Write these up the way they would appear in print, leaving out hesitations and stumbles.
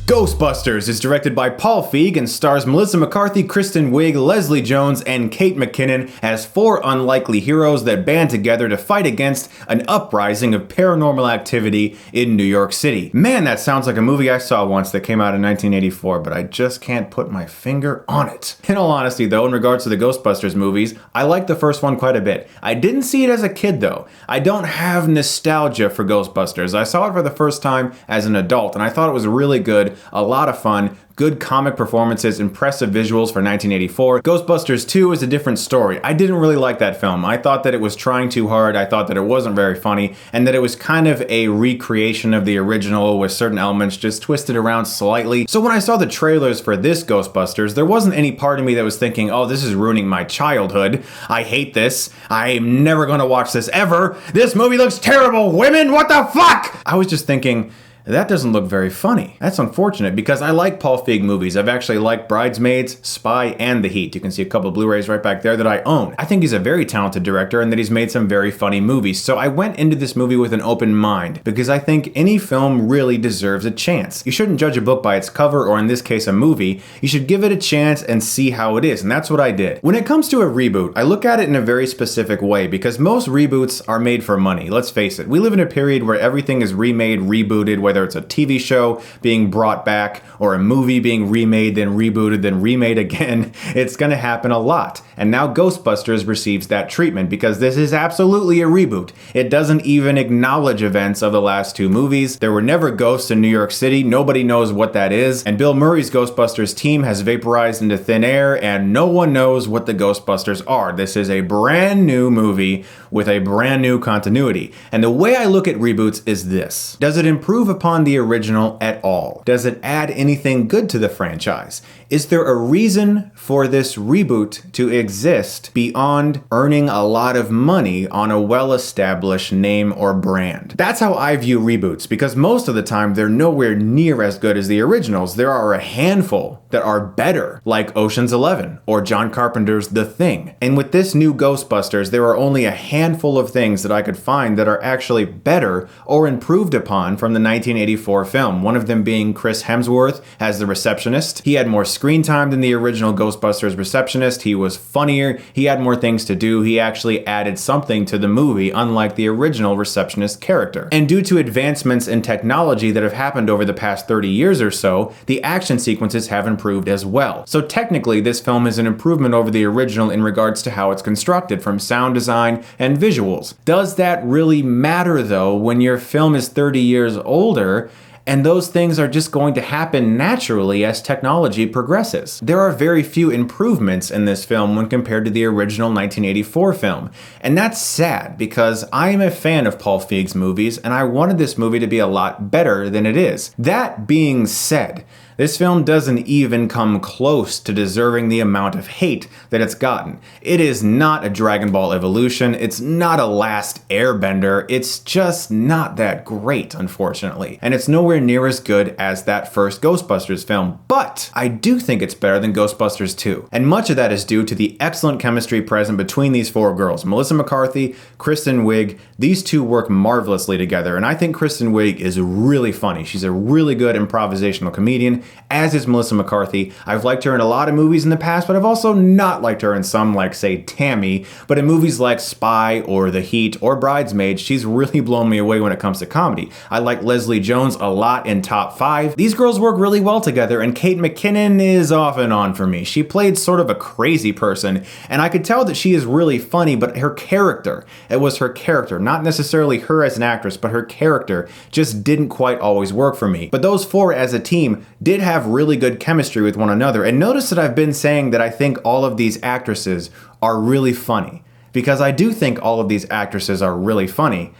Ghostbusters is directed by Paul Feig and stars Melissa McCarthy, Kristen, Wiig, Leslie Jones, and Kate McKinnon as four unlikely heroes that band together to fight against an uprising of paranormal activity in New York City. Man, that sounds like a movie I saw once that came out in 1984, but I just can't put my finger on it. In all honesty though, in regards to the Ghostbusters movies, I like the first one quite a bit. I didn't see it as a kid though. I don't have nostalgia for Ghostbusters. I saw it for the first time as an adult, and I thought it was really good. A lot of fun, good comic performances, impressive visuals for 1984. Ghostbusters 2 is a different story. I didn't really like that film. I thought that it was trying too hard, I thought that it wasn't very funny, and that it was kind of a recreation of the original with certain elements just twisted around slightly. So when I saw the trailers for this Ghostbusters, there wasn't any part of me that was thinking, oh, this is ruining my childhood. I hate this. I'm never gonna watch this ever. This movie looks terrible. Women, what the fuck? I was just thinking, that doesn't look very funny. That's unfortunate because I like Paul Feig movies. I've actually liked Bridesmaids, Spy, and The Heat. You can see a couple of Blu-rays right back there that I own. I think he's a very talented director and that he's made some very funny movies. So I went into this movie with an open mind because I think any film really deserves a chance. You shouldn't judge a book by its cover, or in this case a movie. You should give it a chance and see how it is, and that's what I did. When it comes to a reboot, I look at it in a very specific way because most reboots are made for money. Let's face it. We live in a period where everything is remade, rebooted, whether it's a TV show being brought back or a movie being remade, then rebooted, then remade again. It's gonna happen a lot. And now Ghostbusters receives that treatment because this is absolutely a reboot. It doesn't even acknowledge events of the last two movies. There were never ghosts in New York City. Nobody knows what that is. And Bill Murray's Ghostbusters team has vaporized into thin air and no one knows what the Ghostbusters are. This is a brand new movie with a brand new continuity. And the way I look at reboots is this. Does it improve upon the original at all? Does it add anything good to the franchise? Is there a reason for this reboot to exist beyond earning a lot of money on a well-established name or brand? That's how I view reboots, because most of the time they're nowhere near as good as the originals. There are a handful that are better, like Ocean's 11 or John Carpenter's The Thing. And with this new Ghostbusters, there are only a handful of things that I could find that are actually better or improved upon from the 1984 film. One of them being Chris Hemsworth as the receptionist. He had more screen time than the original Ghostbusters receptionist. He was funnier. He had more things to do. He actually added something to the movie, unlike the original receptionist character. And due to advancements in technology that have happened over the past 30 years or so, the action sequences have improved as well. So technically, this film is an improvement over the original in regards to how it's constructed, from sound design and visuals. Does that really matter though when your film is 30 years older and those things are just going to happen naturally as technology progresses? There are very few improvements in this film when compared to the original 1984 film. And that's sad because I am a fan of Paul Feig's movies and I wanted this movie to be a lot better than it is. That being said, this film doesn't even come close to deserving the amount of hate that it's gotten. It is not a Dragon Ball Evolution, it's not a Last Airbender, it's just not that great, unfortunately. And it's nowhere near as good as that first Ghostbusters film, but I do think it's better than Ghostbusters 2. And much of that is due to the excellent chemistry present between these four girls. Melissa McCarthy, Kristen Wiig, these two work marvelously together, and I think Kristen Wiig is really funny. She's a really good improvisational comedian, as is Melissa McCarthy. I've liked her in a lot of movies in the past, but I've also not liked her in some, like say Tammy, but in movies like Spy or The Heat or Bridesmaids, she's really blown me away when it comes to comedy. I like Leslie Jones a lot in Top 5. These girls work really well together, and Kate McKinnon is off and on for me. She played sort of a crazy person, and I could tell that she is really funny, but her character, it was her character, not necessarily her as an actress, but her character just didn't quite always work for me. But those four as a team did have really good chemistry with one another. And notice that I've been saying that I think all of these actresses are really funny, because I do think all of these actresses are really funny,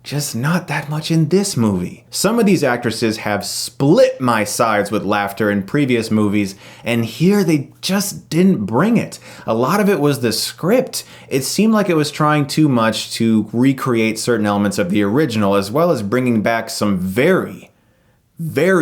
just not that much in this movie. Some of these actresses have split my sides with laughter in previous movies, and here they just didn't bring it. A lot of it was the script. It seemed like it was trying too much to recreate certain elements of the original, as well as bringing back some very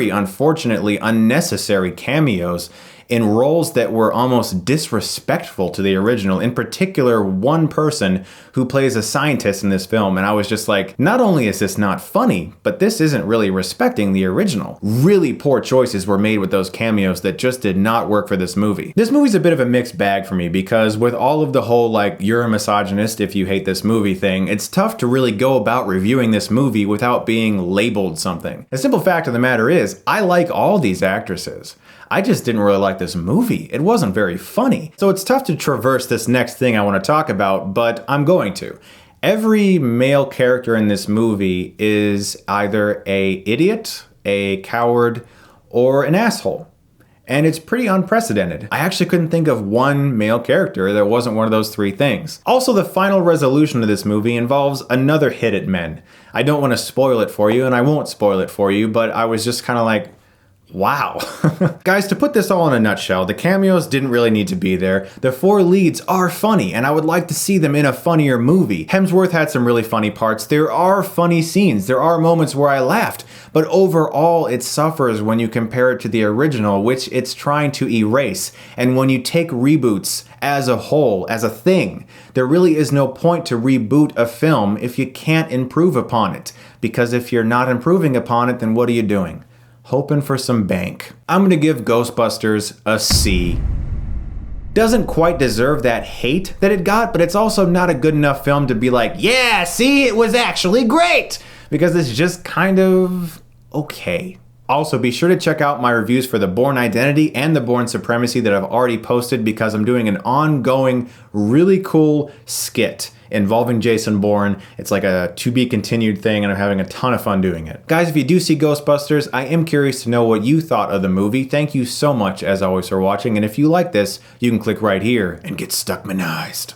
unfortunately unnecessary cameos in roles that were almost disrespectful to the original. In particular, one person who plays a scientist in this film, and I was just like, not only is this not funny, but this isn't really respecting the original. Really poor choices were made with those cameos that just did not work for this movie. This movie's a bit of a mixed bag for me because with all of the whole like, you're a misogynist if you hate this movie thing, it's tough to really go about reviewing this movie without being labeled something. The simple fact of the matter is, I like all these actresses. I just didn't really like this movie. It wasn't very funny. So it's tough to traverse this next thing I want to talk about, but I'm going to. Every male character in this movie is either an idiot, a coward, or an asshole. And it's pretty unprecedented. I actually couldn't think of one male character that wasn't one of those three things. Also, the final resolution of this movie involves another hit at men. I don't want to spoil it for you, and I won't spoil it for you, but I was just kind of like, wow. Guys, to put this all in a nutshell, the cameos didn't really need to be there. The four leads are funny, and I would like to see them in a funnier movie. Hemsworth had some really funny parts. There are funny scenes. There are moments where I laughed. But overall, it suffers when you compare it to the original, which it's trying to erase. And when you take reboots as a whole, as a thing, there really is no point to reboot a film if you can't improve upon it. Because if you're not improving upon it, then what are you doing? Hoping for some bank. I'm gonna give Ghostbusters a C. Doesn't quite deserve that hate that it got, but it's also not a good enough film to be like, yeah, see, it was actually great! Because it's just kind of okay. Also, be sure to check out my reviews for The Bourne Identity and The Bourne Supremacy that I've already posted because I'm doing an ongoing, really cool skit involving Jason Bourne. It's like a to-be-continued thing, and I'm having a ton of fun doing it. Guys, if you do see Ghostbusters, I am curious to know what you thought of the movie. Thank you so much, as always, for watching, and if you like this, you can click right here and get Stuckmanized.